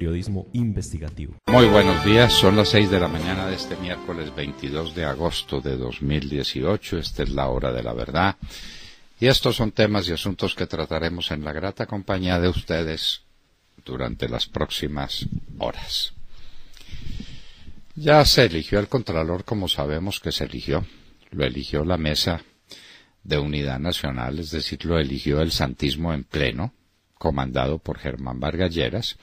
periodismo investigativo. Muy buenos días, son las 6 de la mañana de este miércoles 22 de agosto de 2018, esta es la hora de la verdad, y estos son temas y asuntos que trataremos en la grata compañía de ustedes durante las próximas horas. Ya se eligió el Contralor, como sabemos que se eligió, lo eligió la Mesa de Unidad Nacional, es decir, lo eligió el Santismo en pleno, comandado por Germán Vargas Lleras,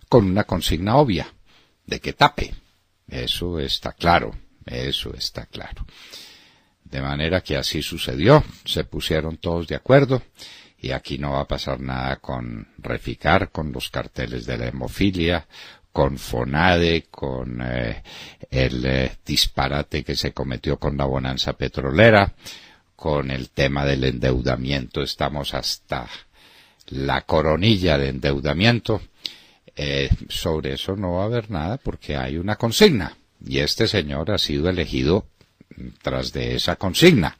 con una consigna obvia, de que tape. Eso está claro, eso está claro. De manera que así sucedió, se pusieron todos de acuerdo, y aquí no va a pasar nada con Reficar, con los carteles de la hemofilia, con FONADE, con el disparate que se cometió con la bonanza petrolera, con el tema del endeudamiento, estamos hasta la coronilla de endeudamiento. Sobre eso no va a haber nada porque hay una consigna, y este señor ha sido elegido tras de esa consigna.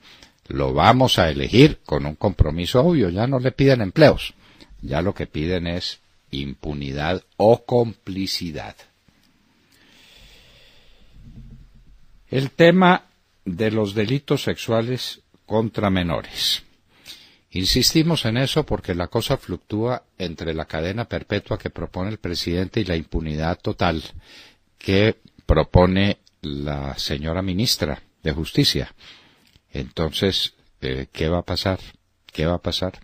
Lo vamos a elegir con un compromiso obvio, ya no le piden empleos, ya lo que piden es impunidad o complicidad. El tema de los delitos sexuales contra menores. Insistimos en eso porque la cosa fluctúa entre la cadena perpetua que propone el presidente y la impunidad total que propone la señora ministra de Justicia. Entonces, ¿qué va a pasar? ¿Qué va a pasar?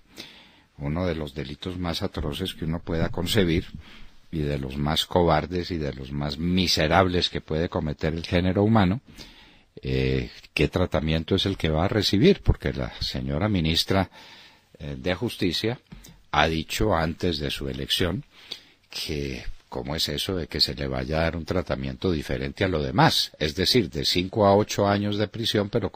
Uno de los delitos más atroces que uno pueda concebir y de los más cobardes y de los más miserables que puede cometer el género humano, ¿qué tratamiento es el que va a recibir? Porque la señora ministra de Justicia ha dicho antes de su elección que ¿cómo es eso de que se le vaya a dar un tratamiento diferente a lo demás? Es decir, de 5 a 8 años de prisión, pero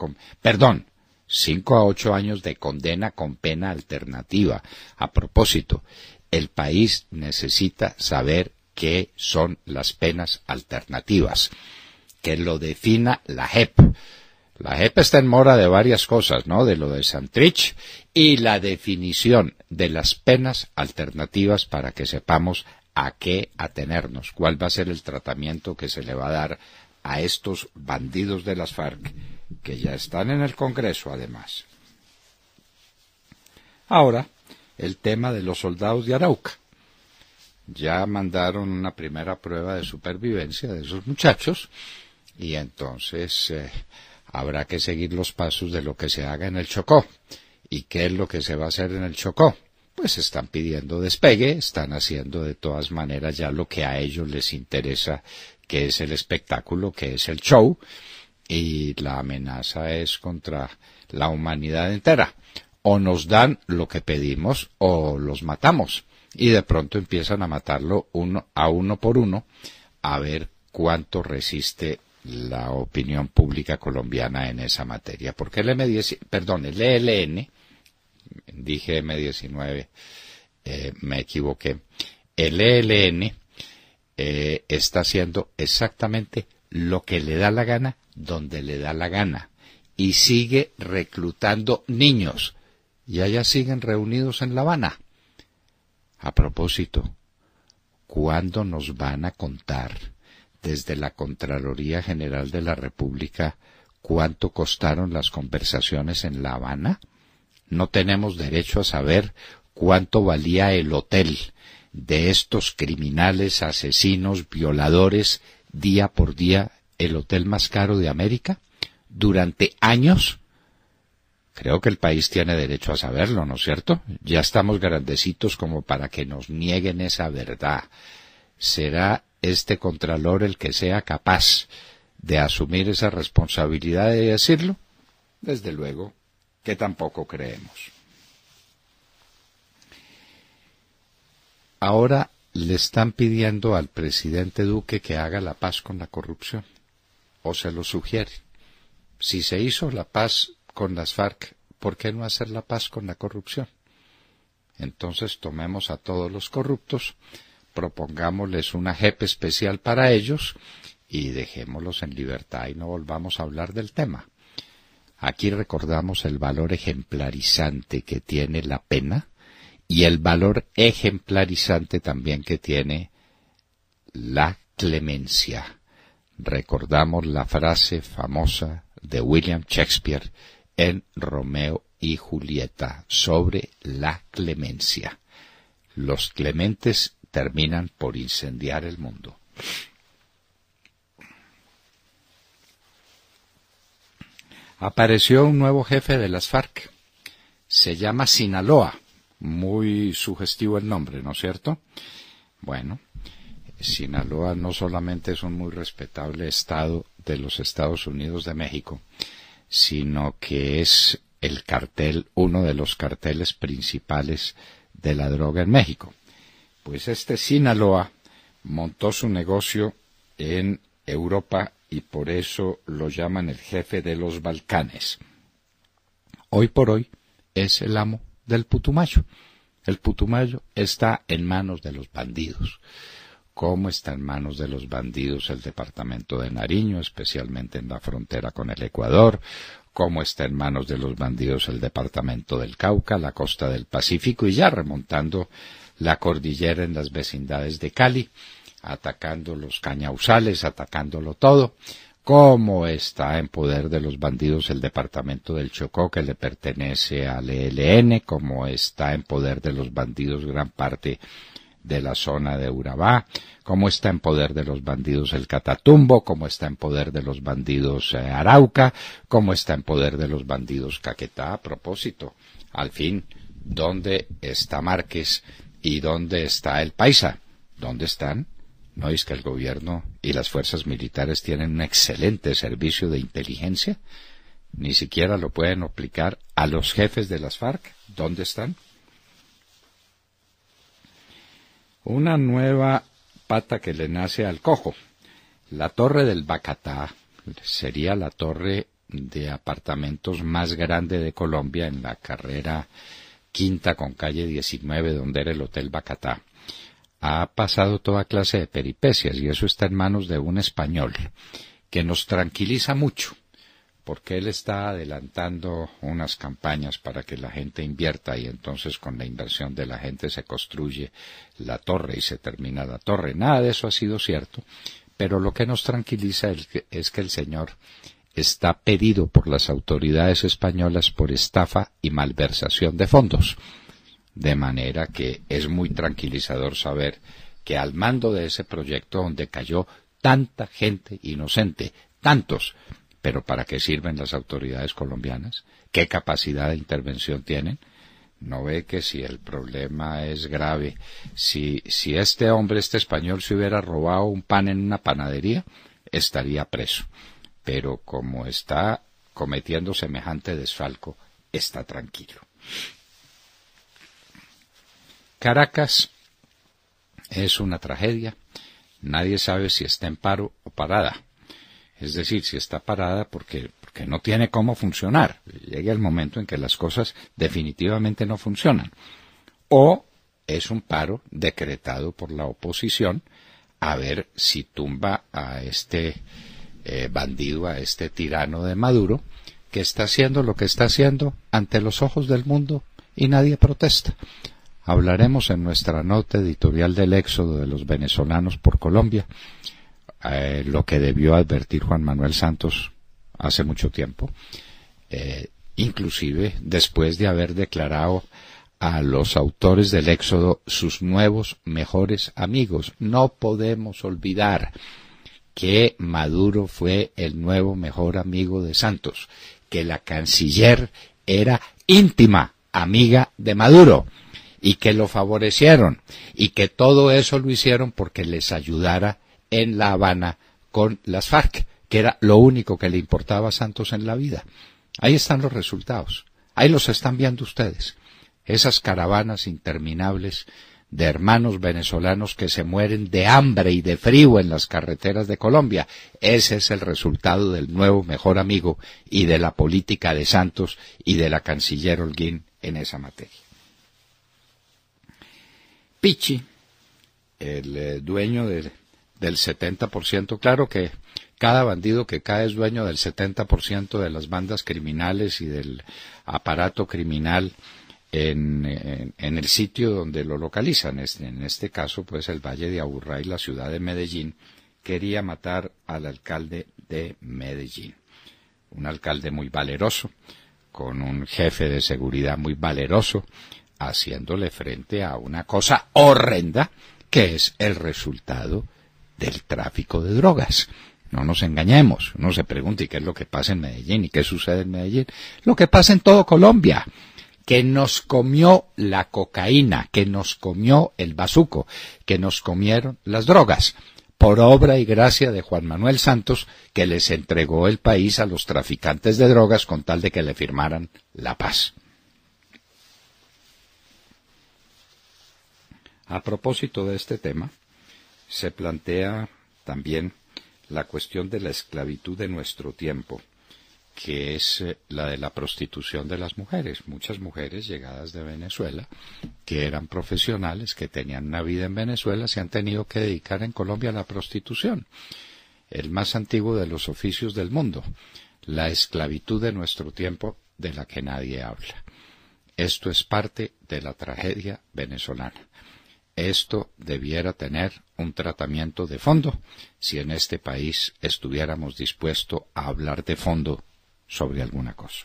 5 a 8 años de condena con pena alternativa. A propósito, el país necesita saber qué son las penas alternativas, que lo defina la JEP. La JEP está en mora de varias cosas, ¿no? De lo de Santrich y la definición de las penas alternativas para que sepamos a qué atenernos, cuál va a ser el tratamiento que se le va a dar a estos bandidos de las FARC, que ya están en el Congreso además. Ahora, el tema de los soldados de Arauca. Ya mandaron una primera prueba de supervivencia de esos muchachos, y entonces habrá que seguir los pasos de lo que se haga en el Chocó. ¿Y qué es lo que se va a hacer en el Chocó? Pues están pidiendo despegue, están haciendo de todas maneras ya lo que a ellos les interesa, que es el espectáculo, que es el show, y la amenaza es contra la humanidad entera. O nos dan lo que pedimos o los matamos, y de pronto empiezan a matarlo uno por uno, a ver cuánto resiste la opinión pública colombiana en esa materia. Porque el ELN, dije M19, me equivoqué, el ELN está haciendo exactamente lo que le da la gana, donde le da la gana, y sigue reclutando niños, y allá siguen reunidos en La Habana. A propósito, ¿cuándo nos van a contar desde la Contraloría General de la República cuánto costaron las conversaciones en La Habana? ¿No tenemos derecho a saber cuánto valía el hotel de estos criminales, asesinos, violadores, día por día, el hotel más caro de América? ¿Durante años? Creo que el país tiene derecho a saberlo, ¿no es cierto? Ya estamos grandecitos como para que nos nieguen esa verdad. ¿Será este Contralor el que sea capaz de asumir esa responsabilidad de decirlo? Desde luego que tampoco creemos. Ahora le están pidiendo al presidente Duque que haga la paz con la corrupción, o se lo sugieren. Si se hizo la paz con las FARC, ¿por qué no hacer la paz con la corrupción? Entonces tomemos a todos los corruptos, propongámosles una JEP especial para ellos y dejémoslos en libertad y no volvamos a hablar del tema. Aquí recordamos el valor ejemplarizante que tiene la pena y el valor ejemplarizante también que tiene la clemencia. Recordamos la frase famosa de William Shakespeare en Romeo y Julieta sobre la clemencia. Los clementes terminan por incendiar el mundo. Apareció un nuevo jefe de las FARC. Se llama Sinaloa. Muy sugestivo el nombre, ¿no es cierto? Bueno, Sinaloa no solamente es un muy respetable estado de los Estados Unidos de México, sino que es el cartel, uno de los carteles principales de la droga en México. Pues este Sinaloa montó su negocio en Europa y por eso lo llaman el jefe de los Balcanes. Hoy por hoy es el amo del Putumayo. El Putumayo está en manos de los bandidos. ¿Cómo está en manos de los bandidos el departamento de Nariño, especialmente en la frontera con el Ecuador? ¿Cómo está en manos de los bandidos el departamento del Cauca, la costa del Pacífico y ya remontando la cordillera en las vecindades de Cali, atacando los cañauzales, atacándolo todo? ¿Cómo está en poder de los bandidos el departamento del Chocó, que le pertenece al ELN? ¿Cómo está en poder de los bandidos gran parte de la zona de Urabá? ¿Cómo está en poder de los bandidos el Catatumbo? ¿Cómo está en poder de los bandidos Arauca? ¿Cómo está en poder de los bandidos Caquetá? A propósito, al fin, ¿dónde está Márquez y dónde está el Paisa? ¿Dónde están? ¿No es que el gobierno y las fuerzas militares tienen un excelente servicio de inteligencia? Ni siquiera lo pueden aplicar a los jefes de las FARC. ¿Dónde están? Una nueva pata que le nace al cojo. La torre del Bacatá sería la torre de apartamentos más grande de Colombia en la carrera quinta con calle 19, donde era el Hotel Bacatá. Ha pasado toda clase de peripecias y eso está en manos de un español que nos tranquiliza mucho porque él está adelantando unas campañas para que la gente invierta y entonces con la inversión de la gente se construye la torre y se termina la torre. Nada de eso ha sido cierto, pero lo que nos tranquiliza es que el señor está pedido por las autoridades españolas por estafa y malversación de fondos. De manera que es muy tranquilizador saber que al mando de ese proyecto donde cayó tanta gente inocente, tantos, pero ¿para qué sirven las autoridades colombianas? ¿Qué capacidad de intervención tienen? ¿No ve que si el problema es grave, si este hombre, este español, se hubiera robado un pan en una panadería, estaría preso? Pero como está cometiendo semejante desfalco, está tranquilo. Caracas es una tragedia. Nadie sabe si está en paro o parada. Es decir, si está parada porque no tiene cómo funcionar. Llega el momento en que las cosas definitivamente no funcionan. O es un paro decretado por la oposición a ver si tumba a este bandido, a este tirano de Maduro, que está haciendo lo que está haciendo ante los ojos del mundo y nadie protesta. Hablaremos en nuestra nota editorial del éxodo de los venezolanos por Colombia, lo que debió advertir Juan Manuel Santos hace mucho tiempo, inclusive después de haber declarado a los autores del éxodo sus nuevos mejores amigos. No podemos olvidar que Maduro fue el nuevo mejor amigo de Santos, que la canciller era íntima amiga de Maduro, y que lo favorecieron, y que todo eso lo hicieron porque les ayudara en La Habana con las FARC, que era lo único que le importaba a Santos en la vida. Ahí están los resultados, ahí los están viendo ustedes, esas caravanas interminables de hermanos venezolanos que se mueren de hambre y de frío en las carreteras de Colombia. Ese es el resultado del nuevo mejor amigo y de la política de Santos y de la canciller Holguín en esa materia. Pichi, el dueño del 70%, claro que cada bandido que cae es dueño del 70% de las bandas criminales y del aparato criminal en el sitio donde lo localizan. En este caso, pues el Valle de Aburrá y la ciudad de Medellín, quería matar al alcalde de Medellín. Un alcalde muy valeroso, con un jefe de seguridad muy valeroso, haciéndole frente a una cosa horrenda que es el resultado del tráfico de drogas. No nos engañemos, uno se pregunta ¿y qué es lo que pasa en Medellín? ¿Y qué sucede en Medellín? Lo que pasa en todo Colombia, que nos comió la cocaína, que nos comió el bazuco, que nos comieron las drogas, por obra y gracia de Juan Manuel Santos, que les entregó el país a los traficantes de drogas con tal de que le firmaran la paz. A propósito de este tema, se plantea también la cuestión de la esclavitud de nuestro tiempo, que es la de la prostitución de las mujeres. Muchas mujeres llegadas de Venezuela, que eran profesionales, que tenían una vida en Venezuela, se han tenido que dedicar en Colombia a la prostitución, el más antiguo de los oficios del mundo, la esclavitud de nuestro tiempo de la que nadie habla. Esto es parte de la tragedia venezolana. Esto debiera tener un tratamiento de fondo si en este país estuviéramos dispuestos a hablar de fondo sobre alguna cosa.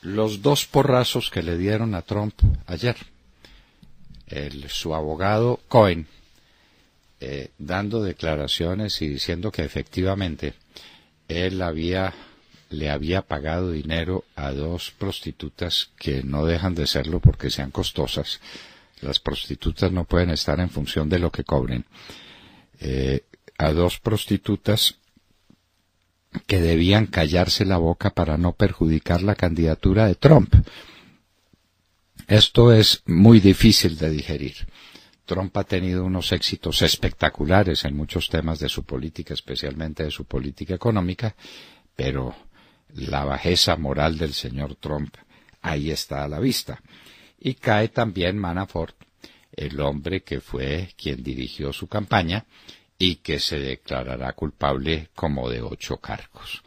Los dos porrazos que le dieron a Trump ayer, su abogado Cohen, dando declaraciones y diciendo que efectivamente él le había pagado dinero a dos prostitutas que no dejan de serlo porque sean costosas. Las prostitutas no pueden estar en función de lo que cobren. A dos prostitutas que debían callarse la boca para no perjudicar la candidatura de Trump. Esto es muy difícil de digerir. Trump ha tenido unos éxitos espectaculares en muchos temas de su política, especialmente de su política económica, pero la bajeza moral del señor Trump ahí está a la vista. Y cae también Manafort, el hombre que fue quien dirigió su campaña y que se declarará culpable como de 8 cargos.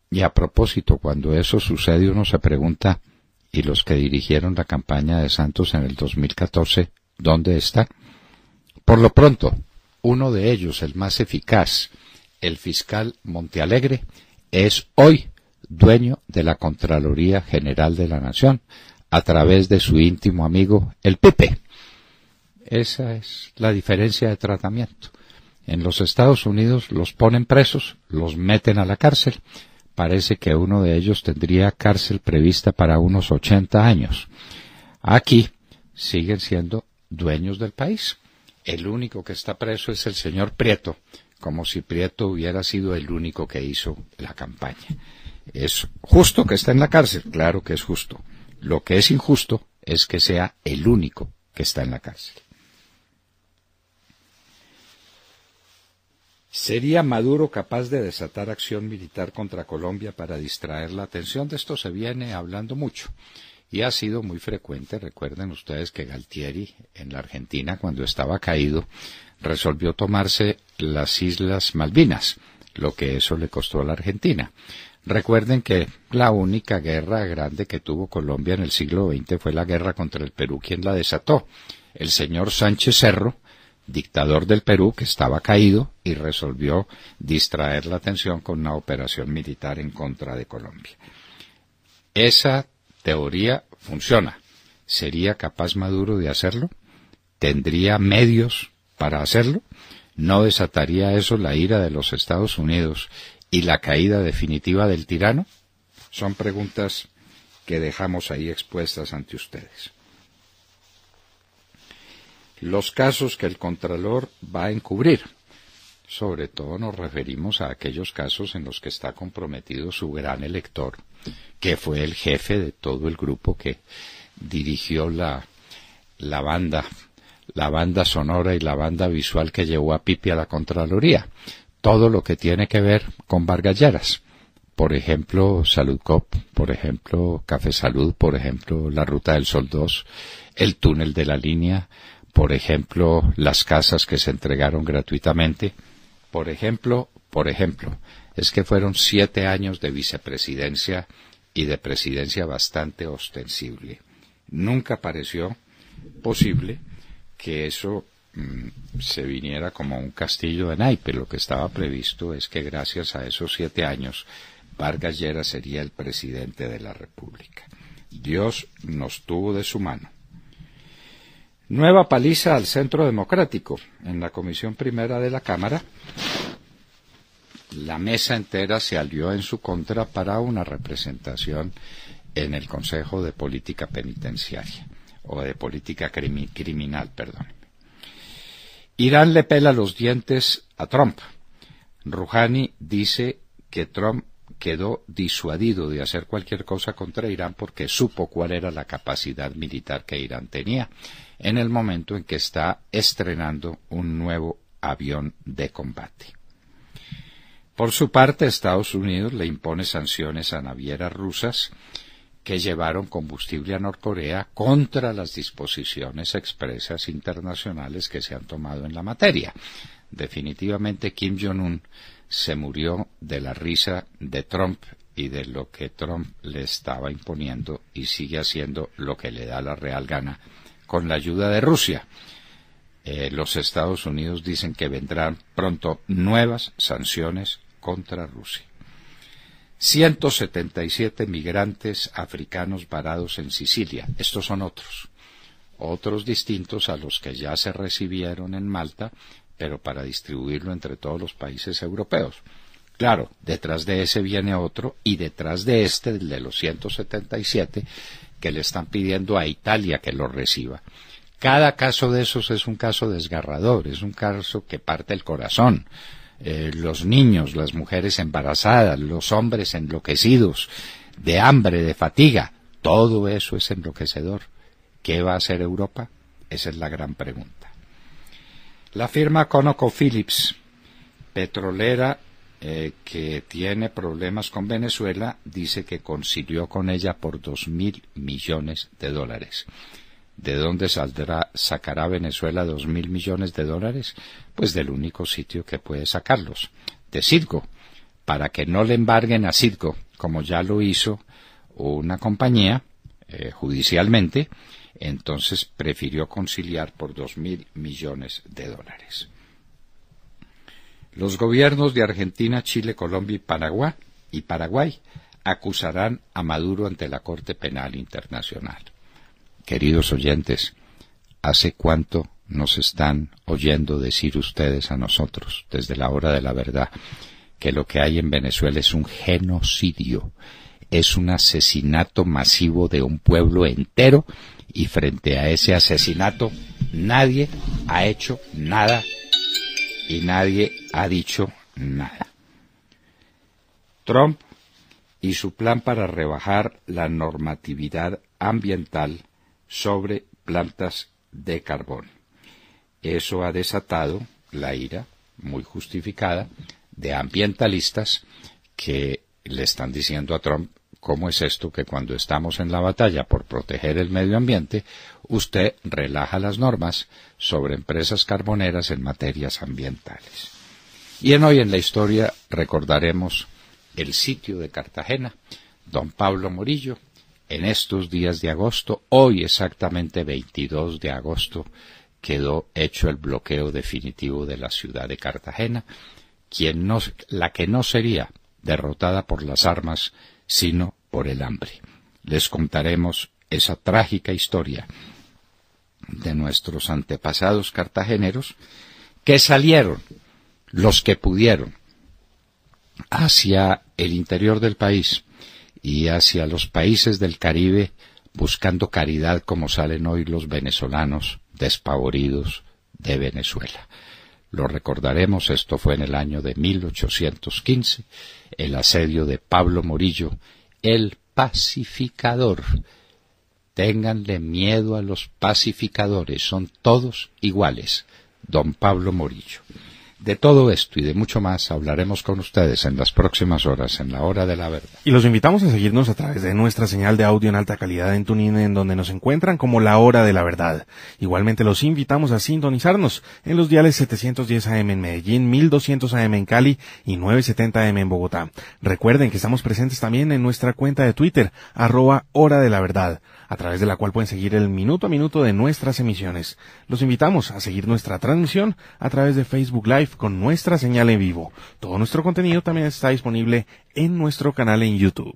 Y a propósito, cuando eso sucede uno se pregunta, ¿y los que dirigieron la campaña de Santos en el 2014, dónde está? Por lo pronto, uno de ellos, el más eficaz, el fiscal Montealegre, es hoy dueño de la Contraloría General de la Nación, a través de su íntimo amigo, el Pepe. Esa es la diferencia de tratamiento. En los Estados Unidos los ponen presos, los meten a la cárcel. Parece que uno de ellos tendría cárcel prevista para unos 80 años. Aquí siguen siendo dueños del país. El único que está preso es el señor Prieto, como si Prieto hubiera sido el único que hizo la campaña. ¿Es justo que esté en la cárcel? Claro que es justo. Lo que es injusto es que sea el único que está en la cárcel. ¿Sería Maduro capaz de desatar acción militar contra Colombia para distraer la atención? De esto se viene hablando mucho y ha sido muy frecuente. Recuerden ustedes que Galtieri en la Argentina, cuando estaba caído, resolvió tomarse las Islas Malvinas, lo que eso le costó a la Argentina. Recuerden que la única guerra grande que tuvo Colombia en el siglo XX fue la guerra contra el Perú. ¿Quién la desató? El señor Sánchez Cerro, dictador del Perú, que estaba caído y resolvió distraer la atención con una operación militar en contra de Colombia. Esa teoría funciona. ¿Sería capaz Maduro de hacerlo? ¿Tendría medios para hacerlo? ¿No desataría eso la ira de los Estados Unidos y la caída definitiva del tirano? Son preguntas que dejamos ahí expuestas ante ustedes. Los casos que el Contralor va a encubrir, sobre todo nos referimos a aquellos casos en los que está comprometido su gran elector, que fue el jefe de todo el grupo que dirigió la banda sonora y la banda visual que llevó a Pipi a la Contraloría. Todo lo que tiene que ver con Vargas Lleras, por ejemplo, Saludcop, por ejemplo, Café Salud, por ejemplo, la Ruta del Sol 2, el túnel de la línea, por ejemplo, las casas que se entregaron gratuitamente, por ejemplo, es que fueron 7 años de vicepresidencia y de presidencia bastante ostensible. Nunca pareció posible que eso se viniera como un castillo de naipes. Lo que estaba previsto es que gracias a esos 7 años Vargas Lleras sería el presidente de la República. Dios nos tuvo de su mano. Nueva paliza al Centro Democrático. En la Comisión Primera de la Cámara, la mesa entera se alió en su contra para una representación en el Consejo de Política Penitenciaria, o de Política Criminal, perdón. Irán le pela los dientes a Trump. Rouhani dice que Trump quedó disuadido de hacer cualquier cosa contra Irán porque supo cuál era la capacidad militar que Irán tenía en el momento en que está estrenando un nuevo avión de combate. Por su parte, Estados Unidos le impone sanciones a navieras rusas que llevaron combustible a Norcorea contra las disposiciones expresas internacionales que se han tomado en la materia. Definitivamente Kim Jong-un se murió de la risa de Trump y de lo que Trump le estaba imponiendo, y sigue haciendo lo que le da la real gana con la ayuda de Rusia. Los Estados Unidos dicen que vendrán pronto nuevas sanciones contra Rusia. 177 migrantes africanos varados en Sicilia. Estos son otros distintos a los que ya se recibieron en Malta, pero para distribuirlo entre todos los países europeos. Claro, detrás de ese viene otro, y detrás de este, el de los 177, que le están pidiendo a Italia que lo reciba. Cada caso de esos es un caso desgarrador, es un caso que parte el corazón. Los niños, las mujeres embarazadas, los hombres enloquecidos, de hambre, de fatiga, todo eso es enloquecedor. ¿Qué va a hacer Europa? Esa es la gran pregunta. La firma ConocoPhillips, petrolera que tiene problemas con Venezuela, dice que concilió con ella por $2.000 millones. ¿De dónde sacará Venezuela $2.000 millones? Pues del único sitio que puede sacarlos, de Citgo, para que no le embarguen a Citgo, como ya lo hizo una compañía judicialmente. Entonces prefirió conciliar por $2.000 millones. Los gobiernos de Argentina, Chile, Colombia y Paraguay acusarán a Maduro ante la Corte Penal Internacional. Queridos oyentes, ¿hace cuánto nos están oyendo decir ustedes a nosotros, desde la hora de la verdad, que lo que hay en Venezuela es un genocidio, es un asesinato masivo de un pueblo entero, y frente a ese asesinato nadie ha hecho nada y nadie ha dicho nada? Trump y su plan para rebajar la normatividad ambiental sobre plantas de carbón. Eso ha desatado la ira, muy justificada, de ambientalistas que le están diciendo a Trump: ¿cómo es esto que cuando estamos en la batalla por proteger el medio ambiente, usted relaja las normas sobre empresas carboneras en materias ambientales? Y hoy en la historia recordaremos el sitio de Cartagena, don Pablo Morillo. En estos días de agosto, hoy exactamente 22 de agosto, quedó hecho el bloqueo definitivo de la ciudad de Cartagena, la que no sería derrotada por las armas, sino por el hambre. Les contaremos esa trágica historia de nuestros antepasados cartageneros que salieron, los que pudieron, hacia el interior del país y hacia los países del Caribe, buscando caridad como salen hoy los venezolanos despavoridos de Venezuela. Lo recordaremos, esto fue en el año de 1815, el asedio de Pablo Morillo, el pacificador. Ténganle miedo a los pacificadores, son todos iguales. Don Pablo Morillo. De todo esto y de mucho más hablaremos con ustedes en las próximas horas, en la hora de la verdad. Y los invitamos a seguirnos a través de nuestra señal de audio en alta calidad en TuneIn, en donde nos encuentran como La Hora de la Verdad. Igualmente los invitamos a sintonizarnos en los diales 710 AM en Medellín, 1200 AM en Cali y 970 AM en Bogotá. Recuerden que estamos presentes también en nuestra cuenta de Twitter, @Hora de la Verdad, a través de la cual pueden seguir el minuto a minuto de nuestras emisiones. Los invitamos a seguir nuestra transmisión a través de Facebook Live con nuestra señal en vivo. Todo nuestro contenido también está disponible en nuestro canal en YouTube.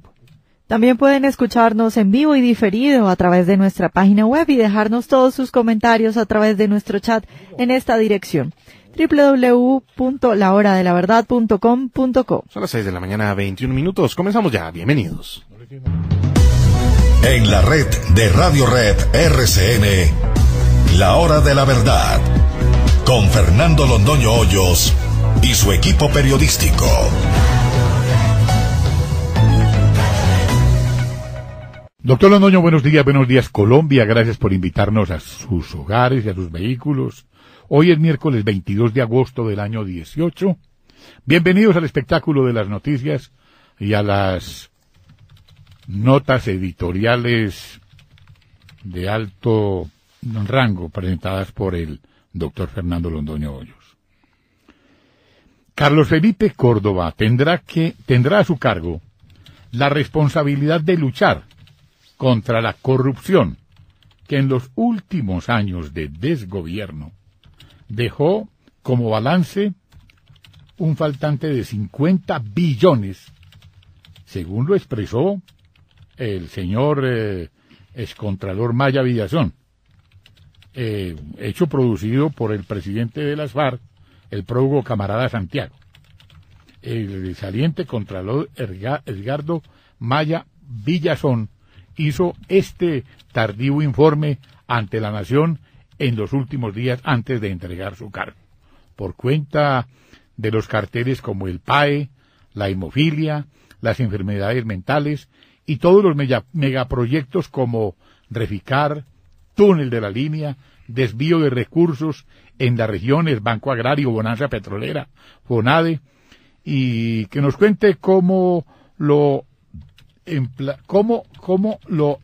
También pueden escucharnos en vivo y diferido a través de nuestra página web y dejarnos todos sus comentarios a través de nuestro chat en esta dirección: www.lahoradelaverdad.com.co. Son las 6 de la mañana, 21 minutos. Comenzamos ya. Bienvenidos. En la red de Radio Red RCN, La Hora de la Verdad, con Fernando Londoño Hoyos y su equipo periodístico. Doctor Londoño, buenos días Colombia, gracias por invitarnos a sus hogares y a sus vehículos. Hoy es miércoles 22 de agosto del año 18. Bienvenidos al espectáculo de las noticias y a las notas editoriales de alto rango presentadas por el doctor Fernando Londoño Hoyos. Carlos Felipe Córdoba tendrá a su cargo la responsabilidad de luchar contra la corrupción que en los últimos años de desgobierno dejó como balance un faltante de 50 billones, según lo expresó el señor excontralor Maya Villazón, hecho producido por el presidente de las FARC, el prófugo camarada Santiago. El saliente contralor Edgardo Maya Villazón hizo este tardío informe ante la nación en los últimos días antes de entregar su cargo, por cuenta de los carteles como el PAE, la hemofilia, las enfermedades mentales y todos los megaproyectos como Reficar, Túnel de la Línea, desvío de recursos en las regiones, Banco Agrario, Bonanza Petrolera, FONADE, y que nos cuente cómo lo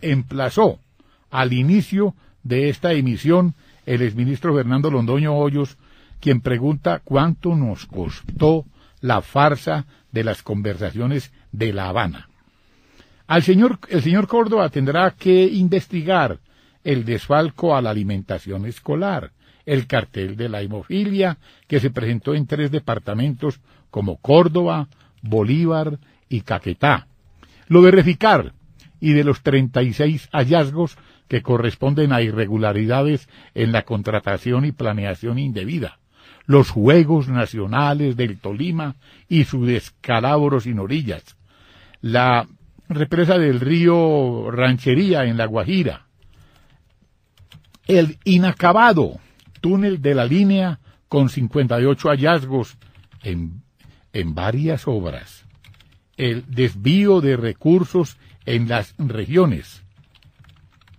emplazó al inicio de esta emisión el exministro Fernando Londoño Hoyos, quien pregunta cuánto nos costó la farsa de las conversaciones de La Habana. El señor Córdoba tendrá que investigar el desfalco a la alimentación escolar, el cartel de la hemofilia que se presentó en 3 departamentos como Córdoba, Bolívar y Caquetá, lo de Reficar y de los 36 hallazgos que corresponden a irregularidades en la contratación y planeación indebida, los Juegos Nacionales del Tolima y su descalabro sin orillas, la represa del río Ranchería en La Guajira, el inacabado túnel de la línea con 58 hallazgos en varias obras, el desvío de recursos en las regiones,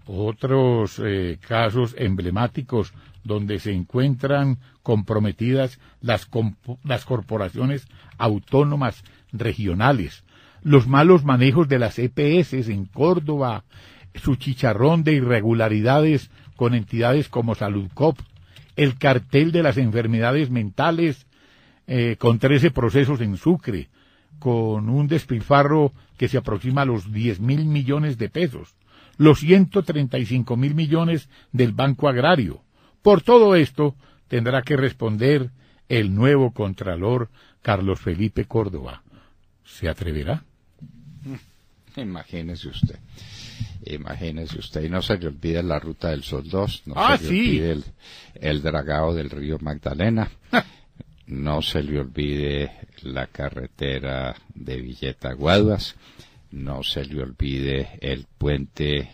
otros casos emblemáticos donde se encuentran comprometidas las corporaciones autónomas regionales, los malos manejos de las EPS en Córdoba, su chicharrón de irregularidades con entidades como Saludcop, el cartel de las enfermedades mentales con 13 procesos en Sucre, con un despilfarro que se aproxima a los 10.000 millones de pesos, los 135.000 millones del Banco Agrario. Por todo esto tendrá que responder el nuevo contralor Carlos Felipe Córdoba. ¿Se atreverá? Imagínese usted, y no se le olvide la Ruta del Sol 2, no se le olvide el dragado del río Magdalena, no se le olvide la carretera de Villeta a Guaduas, no se le olvide el puente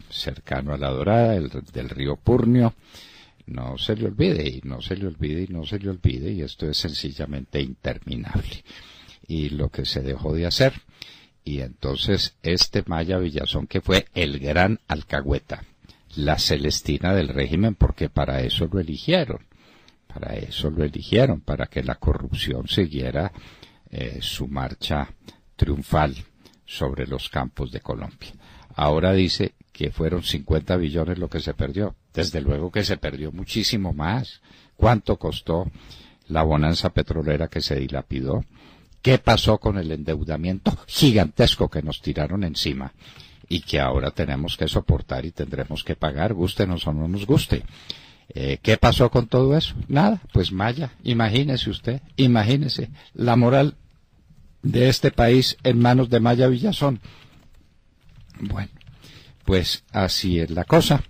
cercano a La Dorada, del río Purnio, no se le olvide, y esto es sencillamente interminable. Y lo que se dejó de hacer, y entonces Maya Villazón, que fue el gran alcahueta, la Celestina del régimen, porque para eso lo eligieron, Para eso lo eligieron, para que la corrupción siguiera su marcha triunfal sobre los campos de Colombia. Ahora dice que fueron 50 billones lo que se perdió. Desde luego que se perdió muchísimo más. ¿Cuánto costó la bonanza petrolera que se dilapidó? ¿Qué pasó con el endeudamiento gigantesco que nos tiraron encima y que ahora tenemos que soportar y tendremos que pagar, gústenos o no nos guste? ¿Qué pasó con todo eso? Nada, pues Maya, imagínese usted, imagínese la moral de este país en manos de Maya Villazón. Bueno, pues así es la cosa.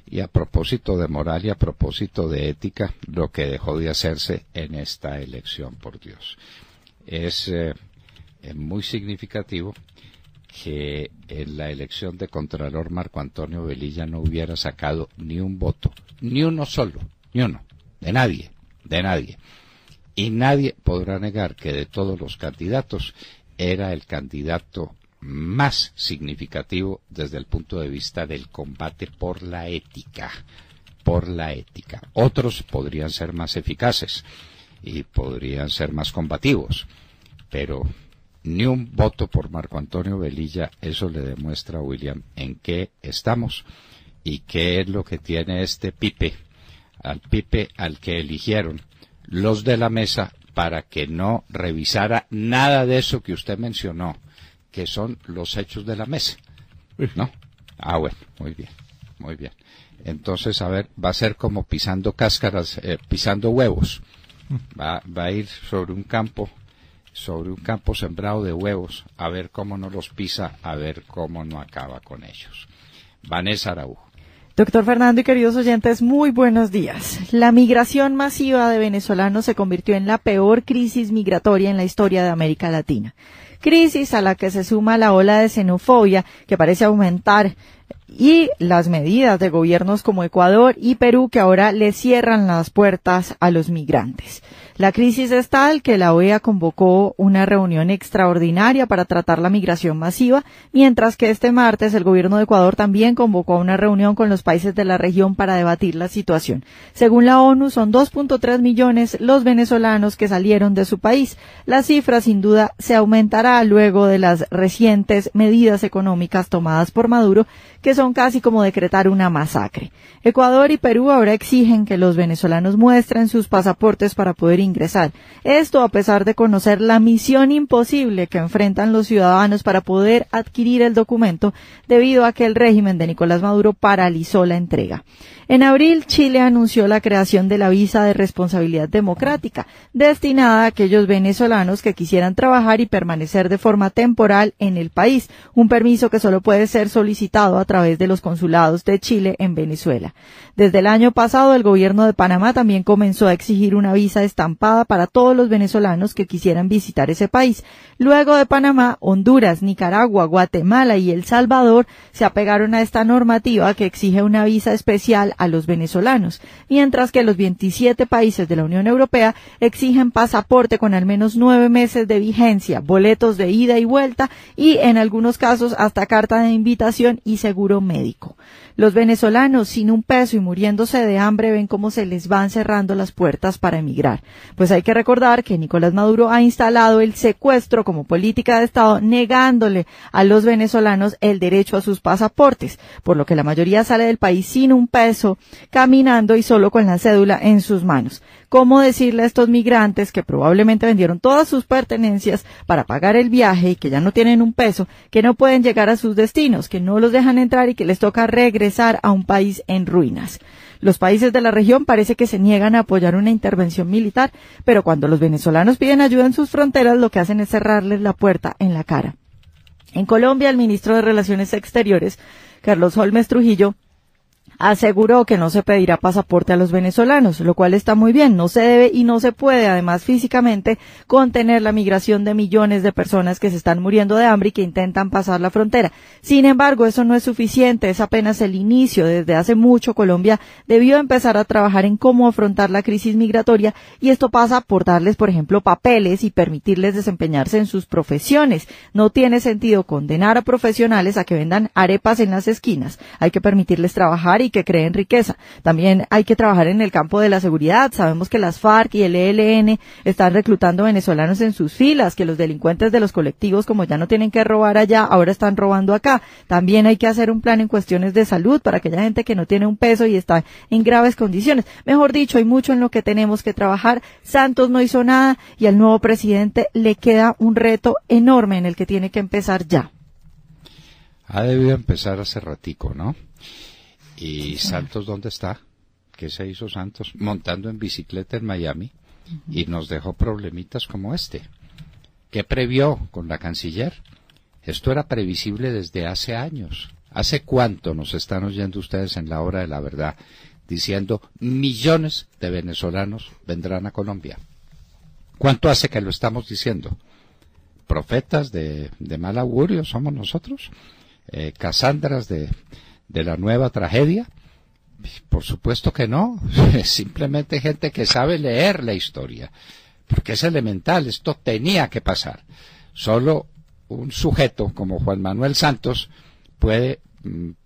Y a propósito de moral y a propósito de ética, lo que dejó de hacerse en esta elección, por Dios. Es muy significativo que en la elección de Contralor Marco Antonio Velilla no hubiera sacado ni un voto, ni uno solo, ni uno, de nadie. Y nadie podrá negar que de todos los candidatos era el candidato más significativo desde el punto de vista del combate por la ética. Otros podrían ser más eficaces y podrían ser más combativos, pero ni un voto por Marco Antonio Velilla. Eso le demuestra a William en qué estamos y qué es lo que tiene este Pipe al que eligieron los de la mesa para que no revisara nada de eso que usted mencionó, que son los hechos de la mesa, ¿no? Bueno, muy bien. Entonces, a ver, va a ser como pisando cáscaras, pisando huevos. Va a ir sobre un campo sembrado de huevos, a ver cómo no los pisa, a ver cómo no acaba con ellos. Vanessa Araujo. Doctor Fernando y queridos oyentes, muy buenos días. La migración masiva de venezolanos se convirtió en la peor crisis migratoria en la historia de América Latina. Crisis a la que se suma la ola de xenofobia que parece aumentar y las medidas de gobiernos como Ecuador y Perú que ahora le cierran las puertas a los migrantes. La crisis es tal que la OEA convocó una reunión extraordinaria para tratar la migración masiva, mientras que este martes el gobierno de Ecuador también convocó una reunión con los países de la región para debatir la situación. Según la ONU, son 2.3 millones los venezolanos que salieron de su país. La cifra sin duda se aumentará luego de las recientes medidas económicas tomadas por Maduro, que son casi como decretar una masacre. Ecuador y Perú ahora exigen que los venezolanos muestren sus pasaportes para poder ingresar. Esto a pesar de conocer la misión imposible que enfrentan los ciudadanos para poder adquirir el documento debido a que el régimen de Nicolás Maduro paralizó la entrega. En abril, Chile anunció la creación de la visa de responsabilidad democrática, destinada a aquellos venezolanos que quisieran trabajar y permanecer de forma temporal en el país, un permiso que solo puede ser solicitado a través de los consulados de Chile en Venezuela. Desde el año pasado, el gobierno de Panamá también comenzó a exigir una visa estampada para todos los venezolanos que quisieran visitar ese país. Luego de Panamá, Honduras, Nicaragua, Guatemala y El Salvador se apegaron a esta normativa que exige una visa especial a los venezolanos, mientras que los 27 países de la Unión Europea exigen pasaporte con al menos 9 meses de vigencia, boletos de ida y vuelta y, en algunos casos, hasta carta de invitación y seguro médico. Los venezolanos sin un peso y muriéndose de hambre ven cómo se les van cerrando las puertas para emigrar. Pues hay que recordar que Nicolás Maduro ha instalado el secuestro como política de Estado, negándole a los venezolanos el derecho a sus pasaportes, por lo que la mayoría sale del país sin un peso, caminando y solo con la cédula en sus manos. ¿Cómo decirle a estos migrantes que probablemente vendieron todas sus pertenencias para pagar el viaje y que ya no tienen un peso, que no pueden llegar a sus destinos, que no los dejan entrar y que les toca regresar a un país en ruinas? Los países de la región parece que se niegan a apoyar una intervención militar, pero cuando los venezolanos piden ayuda en sus fronteras, lo que hacen es cerrarles la puerta en la cara. En Colombia, el ministro de Relaciones Exteriores, Carlos Holmes Trujillo, aseguró que no se pedirá pasaporte a los venezolanos, lo cual está muy bien. No se debe y no se puede, además, físicamente contener la migración de millones de personas que se están muriendo de hambre y que intentan pasar la frontera. Sin embargo, eso no es suficiente, es apenas el inicio. Desde hace mucho, Colombia debió empezar a trabajar en cómo afrontar la crisis migratoria, y esto pasa por darles, por ejemplo, papeles y permitirles desempeñarse en sus profesiones. No tiene sentido condenar a profesionales a que vendan arepas en las esquinas. Hay que permitirles trabajar y y que creen riqueza. También hay que trabajar en el campo de la seguridad. Sabemos que las FARC y el ELN están reclutando venezolanos en sus filas, que los delincuentes de los colectivos, como ya no tienen que robar allá, ahora están robando acá. También hay que hacer un plan en cuestiones de salud para aquella gente que no tiene un peso y está en graves condiciones. Mejor dicho, hay mucho en lo que tenemos que trabajar. Santos no hizo nada y al nuevo presidente le queda un reto enorme en el que tiene que empezar ya. Ha debido empezar hace ratico, ¿no? ¿Y Santos dónde está? ¿Qué se hizo Santos? Montando en bicicleta en Miami y nos dejó problemitas como este. ¿Qué previó con la canciller? Esto era previsible desde hace años. ¿Hace cuánto nos están oyendo ustedes en la hora de la verdad diciendo millones de venezolanos vendrán a Colombia? ¿Cuánto hace que lo estamos diciendo? ¿Profetas de mal augurio somos nosotros? ¿Casandras de la nueva tragedia? Por supuesto que no. Es simplemente gente que sabe leer la historia. Porque es elemental, esto tenía que pasar. Solo un sujeto como Juan Manuel Santos puede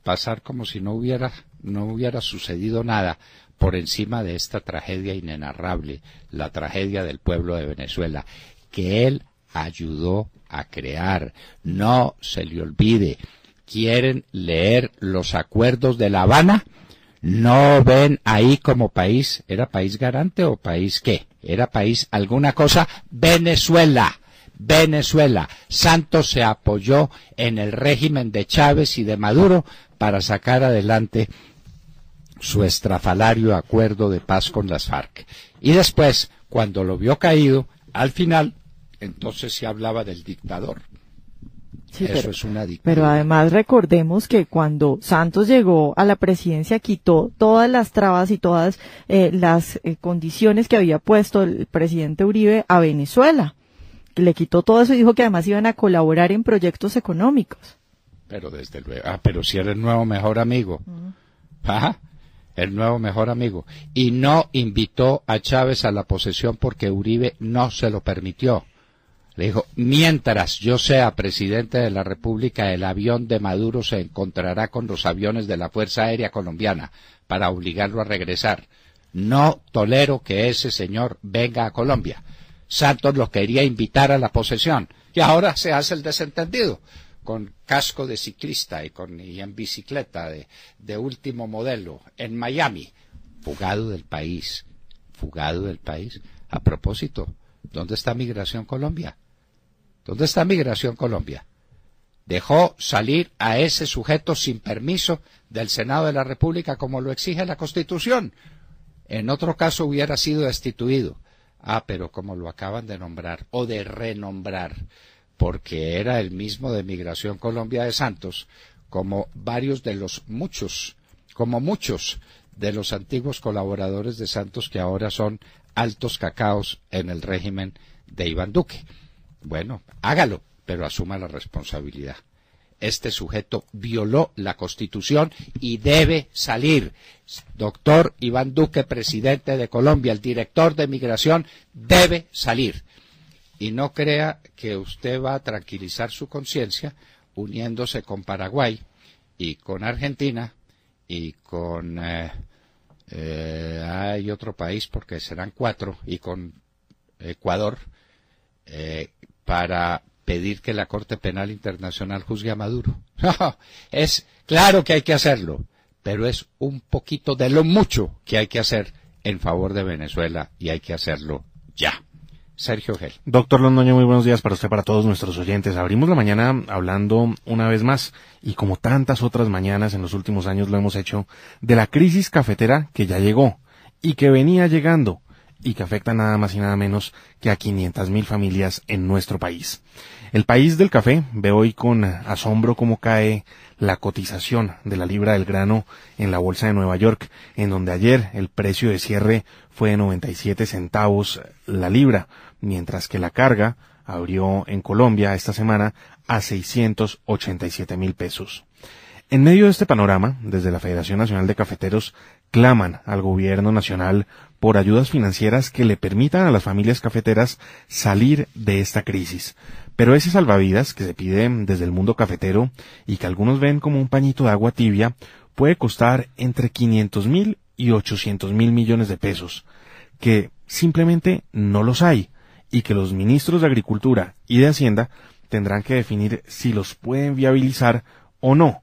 pasar como si no hubiera sucedido nada por encima de esta tragedia inenarrable, la tragedia del pueblo de Venezuela, que él ayudó a crear. No se le olvide. ¿Quieren leer los acuerdos de La Habana? ¿No ven ahí como país? ¿Era país garante o país qué? ¿Era país alguna cosa? Venezuela. Venezuela. Santos se apoyó en el régimen de Chávez y de Maduro para sacar adelante su estrafalario acuerdo de paz con las FARC. Y después, cuando lo vio caído, al final, entonces se hablaba del dictador. Sí, Eso es una dictadura. Pero además recordemos que cuando Santos llegó a la presidencia quitó todas las trabas y todas las condiciones que había puesto el presidente Uribe a Venezuela. Le quitó todo eso y dijo que además iban a colaborar en proyectos económicos. Pero desde luego, pero si era el nuevo mejor amigo. El nuevo mejor amigo. Y no invitó a Chávez a la posesión porque Uribe no se lo permitió. Le dijo, mientras yo sea presidente de la República, el avión de Maduro se encontrará con los aviones de la Fuerza Aérea Colombiana para obligarlo a regresar. No tolero que ese señor venga a Colombia. Santos lo quería invitar a la posesión y ahora se hace el desentendido con casco de ciclista y en bicicleta de último modelo en Miami, fugado del país. A propósito, ¿dónde está Migración Colombia? ¿Dónde está Migración Colombia? Dejó salir a ese sujeto sin permiso del Senado de la República como lo exige la Constitución. En otro caso hubiera sido destituido. Pero como lo acaban de nombrar o de renombrar, porque era el mismo de Migración Colombia de Santos, como muchos de los antiguos colaboradores de Santos que ahora son altos cacaos en el régimen de Iván Duque. Bueno, hágalo, pero asuma la responsabilidad. Este sujeto violó la Constitución y debe salir. Doctor Iván Duque, presidente de Colombia, el director de Migración, debe salir. Y no crea que usted va a tranquilizar su conciencia uniéndose con Paraguay y con Argentina y con hay otro país porque serán 4 y con Ecuador para pedir que la Corte Penal Internacional juzgue a Maduro. Es claro que hay que hacerlo, pero es un poquito de lo mucho que hay que hacer en favor de Venezuela y hay que hacerlo ya. Sergio Gel. Doctor Londoño, muy buenos días para usted, para todos nuestros oyentes. Abrimos la mañana hablando una vez más, y como tantas otras mañanas en los últimos años lo hemos hecho, de la crisis cafetera que ya llegó y que venía llegando y que afecta nada más y nada menos que a 500,000 familias en nuestro país. El país del café ve hoy con asombro cómo cae la cotización de la libra del grano en la bolsa de Nueva York, en donde ayer el precio de cierre fue de 97 centavos la libra, mientras que la carga abrió en Colombia esta semana a 687,000 pesos. En medio de este panorama, desde la Federación Nacional de Cafeteros claman al gobierno nacional por ayudas financieras que le permitan a las familias cafeteras salir de esta crisis. Pero ese salvavidas que se pide desde el mundo cafetero y que algunos ven como un pañito de agua tibia, puede costar entre 500.000 y 800.000 millones de pesos, que simplemente no los hay, y que los ministros de Agricultura y de Hacienda tendrán que definir si los pueden viabilizar o no.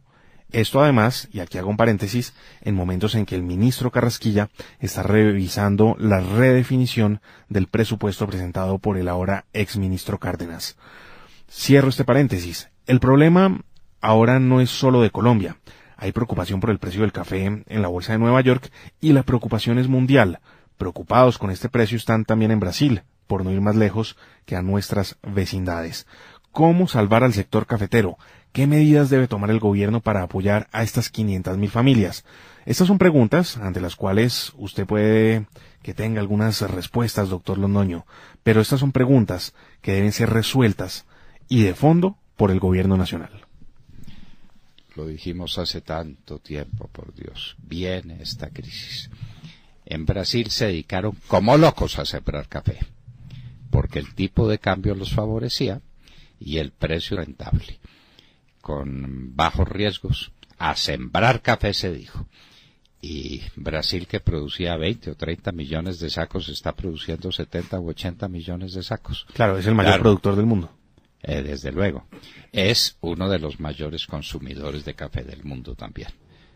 Esto además, y aquí hago un paréntesis, en momentos en que el ministro Carrasquilla está revisando la redefinición del presupuesto presentado por el ahora exministro Cárdenas. Cierro este paréntesis. El problema ahora no es solo de Colombia. Hay preocupación por el precio del café en la bolsa de Nueva York y la preocupación es mundial. Preocupados con este precio están también en Brasil, por no ir más lejos que a nuestras vecindades. ¿Cómo salvar al sector cafetero? ¿Qué medidas debe tomar el gobierno para apoyar a estas 500.000 familias? Estas son preguntas ante las cuales usted puede que tenga algunas respuestas, doctor Londoño, pero estas son preguntas que deben ser resueltas y de fondo por el gobierno nacional. Lo dijimos hace tanto tiempo, por Dios. Viene esta crisis. En Brasil se dedicaron como locos a sembrar café, porque el tipo de cambio los favorecía y el precio rentable. Con bajos riesgos, a sembrar café se dijo. Y Brasil, que producía 20 o 30 millones de sacos, está produciendo 70 u 80 millones de sacos. Claro, es el mayor productor del mundo. Desde luego. Es uno de los mayores consumidores de café del mundo también.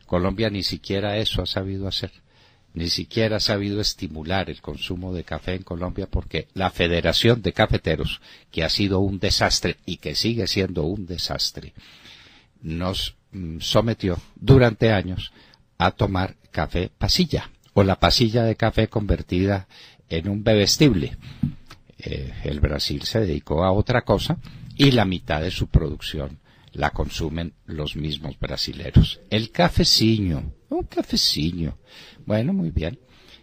Colombia ni siquiera eso ha sabido hacer. Ni siquiera ha sabido estimular el consumo de café en Colombia porque la Federación de Cafeteros, que ha sido un desastre y que sigue siendo un desastre, nos sometió durante años a tomar café pasilla, o la pasilla de café convertida en un bebestible. El Brasil se dedicó a otra cosa y la mitad de su producción la consumen los mismos brasileros. El cafeciño, un cafeciño. Bueno, muy bien.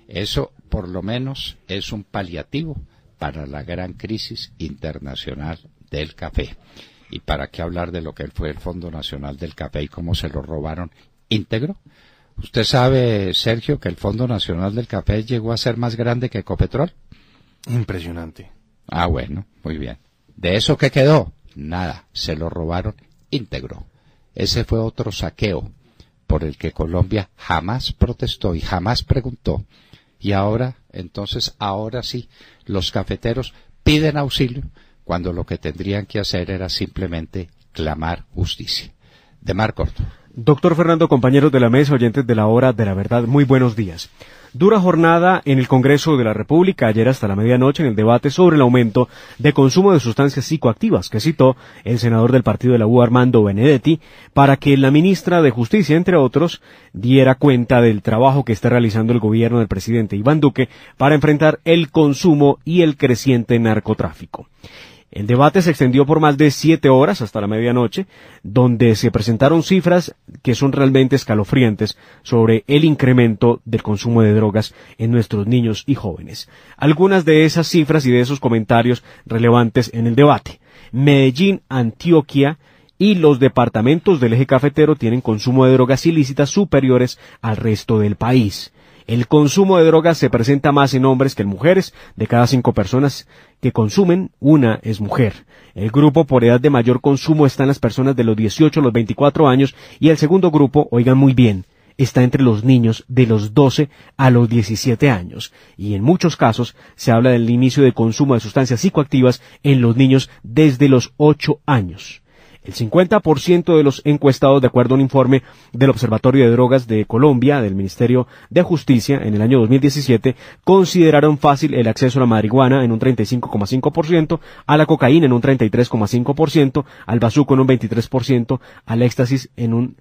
Eso por lo menos es un paliativo para la gran crisis internacional del café. ¿Y para qué hablar de lo que fue el Fondo Nacional del Café y cómo se lo robaron íntegro? ¿Usted sabe, Sergio, que el Fondo Nacional del Café llegó a ser más grande que Ecopetrol? Impresionante. Ah, bueno, muy bien. ¿De eso qué quedó? Nada, se lo robaron íntegro. Ese fue otro saqueo por el que Colombia jamás protestó y jamás preguntó. Y ahora, entonces, ahora sí, los cafeteros piden auxilio cuando lo que tendrían que hacer era simplemente clamar justicia. De Mar Corto. Doctor Fernando, compañeros de la mesa, oyentes de la Hora de la Verdad, muy buenos días. Dura jornada en el Congreso de la República, ayer hasta la medianoche, en el debate sobre el aumento de consumo de sustancias psicoactivas que citó el senador del partido de la U, Armando Benedetti, para que la ministra de Justicia, entre otros, diera cuenta del trabajo que está realizando el gobierno del presidente Iván Duque para enfrentar el consumo y el creciente narcotráfico. El debate se extendió por más de 7 horas hasta la medianoche, donde se presentaron cifras que son realmente escalofriantes sobre el incremento del consumo de drogas en nuestros niños y jóvenes. Algunas de esas cifras y de esos comentarios relevantes en el debate. Medellín, Antioquia y los departamentos del eje cafetero tienen consumo de drogas ilícitas superiores al resto del país. El consumo de drogas se presenta más en hombres que en mujeres. De cada 5 personas que consumen, una es mujer. El grupo por edad de mayor consumo está en las personas de los 18 a los 24 años y el segundo grupo, oigan muy bien, está entre los niños de los 12 a los 17 años. Y en muchos casos se habla del inicio de consumo de sustancias psicoactivas en los niños desde los 8 años. El 50% de los encuestados, de acuerdo a un informe del Observatorio de Drogas de Colombia, del Ministerio de Justicia, en el año 2017, consideraron fácil el acceso a la marihuana en un 35,5%, a la cocaína en un 33,5%, al bazuco en un 23%, al éxtasis en un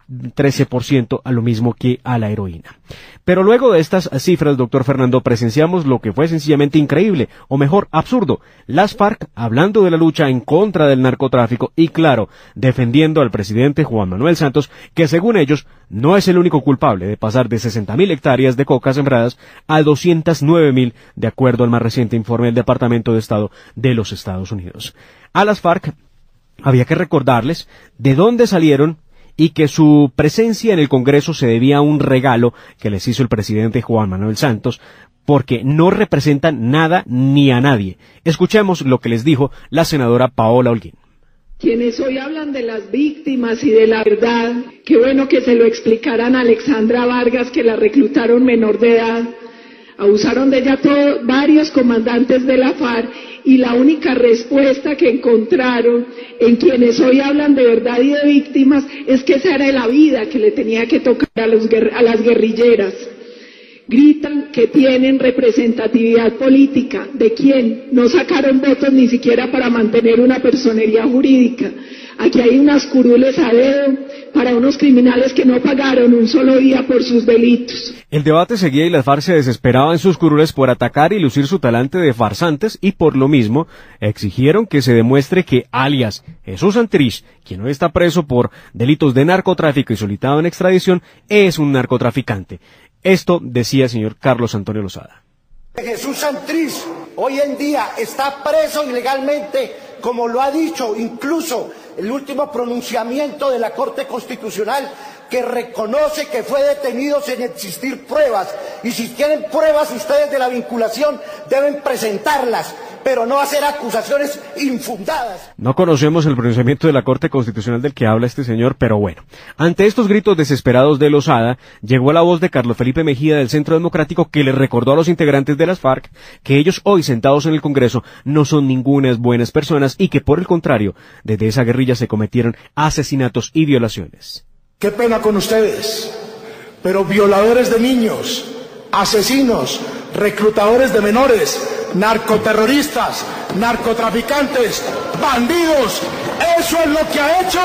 13%, a lo mismo que a la heroína. Pero luego de estas cifras, doctor Fernando, presenciamos lo que fue sencillamente increíble, o mejor, absurdo. Las FARC hablando de la lucha en contra del narcotráfico y, claro, defendiendo al presidente Juan Manuel Santos, que según ellos no es el único culpable de pasar de 60.000 hectáreas de coca sembradas a 209.000, de acuerdo al más reciente informe del Departamento de Estado de los Estados Unidos. A las FARC había que recordarles de dónde salieron y que su presencia en el Congreso se debía a un regalo que les hizo el presidente Juan Manuel Santos, porque no representan nada ni a nadie. Escuchemos lo que les dijo la senadora Paola Holguín. Quienes hoy hablan de las víctimas y de la verdad, qué bueno que se lo explicaran a Alexandra Vargas, que la reclutaron menor de edad. Abusaron de ella varios comandantes de la FARC y la única respuesta que encontraron en quienes hoy hablan de verdad y de víctimas es que esa era la vida que le tenía que tocar a las guerrilleras. Gritan que tienen representatividad política. ¿De quién? No sacaron votos ni siquiera para mantener una personería jurídica. Aquí hay unas curules a dedo para unos criminales que no pagaron un solo día por sus delitos. El debate seguía y las FARC se desesperaban en sus curules por atacar y lucir su talante de farsantes y por lo mismo exigieron que se demuestre que alias Jesús Santrich, quien hoy está preso por delitos de narcotráfico y solicitado en extradición, es un narcotraficante. Esto decía el señor Carlos Antonio Lozada. Jesús Santrich hoy en día está preso ilegalmente, como lo ha dicho incluso el último pronunciamiento de la Corte Constitucional, que reconoce que fue detenido sin existir pruebas. Y si tienen pruebas ustedes de la vinculación, deben presentarlas, pero no hacer acusaciones infundadas. No conocemos el pronunciamiento de la Corte Constitucional del que habla este señor, pero bueno. Ante estos gritos desesperados de Lozada, llegó la voz de Carlos Felipe Mejía del Centro Democrático, que le recordó a los integrantes de las FARC que ellos hoy sentados en el Congreso no son ningunas buenas personas y que por el contrario, desde esa guerrilla se cometieron asesinatos y violaciones. Qué pena con ustedes, pero violadores de niños, asesinos, reclutadores de menores, narcoterroristas, narcotraficantes, bandidos, eso es lo que ha hecho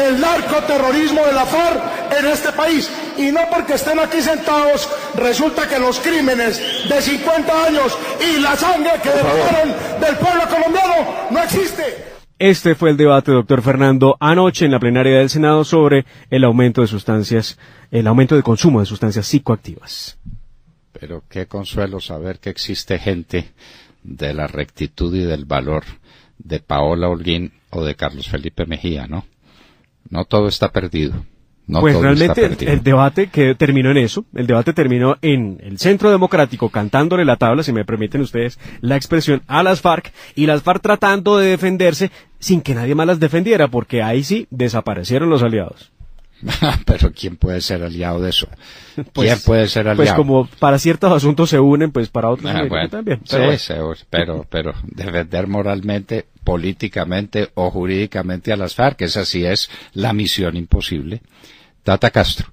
el narcoterrorismo de la FARC en este país. Y no porque estén aquí sentados, resulta que los crímenes de 50 años y la sangre que derramaron del pueblo colombiano no existe. Este fue el debate, doctor Fernando, anoche en la plenaria del Senado sobre el aumento de consumo de sustancias psicoactivas. Pero qué consuelo saber que existe gente de la rectitud y del valor de Paola Holguín o de Carlos Felipe Mejía, ¿no? No todo está perdido. No, pues realmente el debate que terminó en eso, el debate terminó en el Centro Democrático cantándole la tabla, si me permiten ustedes la expresión, a las FARC, y las FARC tratando de defenderse sin que nadie más las defendiera, porque ahí sí desaparecieron los aliados. Pero ¿quién puede ser aliado de eso? ¿Quién puede ser aliado? Pues como para ciertos asuntos se unen, pues para otros bueno, también. Pero defender moralmente, políticamente o jurídicamente a las FARC, esa sí es la misión imposible. Tata Castro.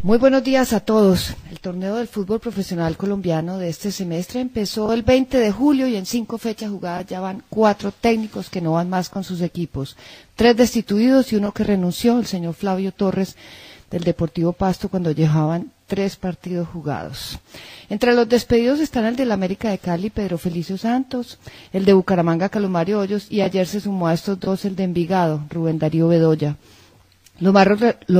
Muy buenos días a todos. El torneo del fútbol profesional colombiano de este semestre empezó el 20 de julio y en 5 fechas jugadas ya van 4 técnicos que no van más con sus equipos. 3 destituidos y uno que renunció, el señor Flavio Torres del Deportivo Pasto, cuando llevaban 3 partidos jugados. Entre los despedidos están el del América de Cali, Pedro Felicio Santos, el de Bucaramanga, Carlos Mario Hoyos, y ayer se sumó a estos 2 el de Envigado, Rubén Darío Bedoya. Los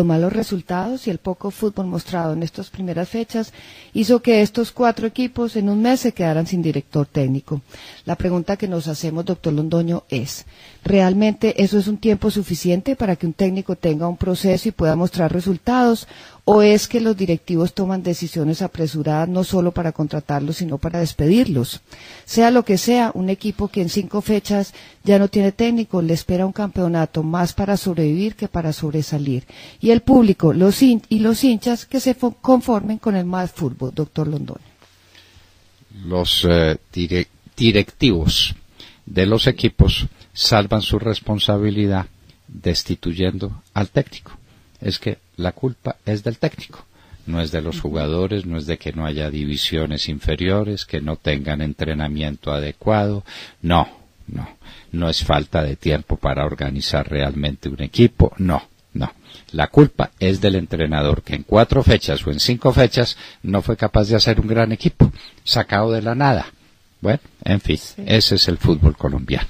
malos resultados y el poco fútbol mostrado en estas primeras fechas hizo que estos 4 equipos en un mes se quedaran sin director técnico. La pregunta que nos hacemos, doctor Londoño, es, ¿realmente eso es un tiempo suficiente para que un técnico tenga un proceso y pueda mostrar resultados? ¿O es que los directivos toman decisiones apresuradas no solo para contratarlos, sino para despedirlos? Sea lo que sea, un equipo que en 5 fechas ya no tiene técnico, le espera un campeonato más para sobrevivir que para sobresalir. Y el público, los hinchas, que se conformen con el mal fútbol, doctor Londoño. Los directivos de los equipos salvan su responsabilidad destituyendo al técnico. Es que la culpa es del técnico, no es de los jugadores, no es de que no haya divisiones inferiores, que no tengan entrenamiento adecuado, no es falta de tiempo para organizar realmente un equipo, no, la culpa es del entrenador que en 4 fechas o en 5 fechas no fue capaz de hacer un gran equipo, sacado de la nada. Bueno, en fin, ese es el fútbol colombiano.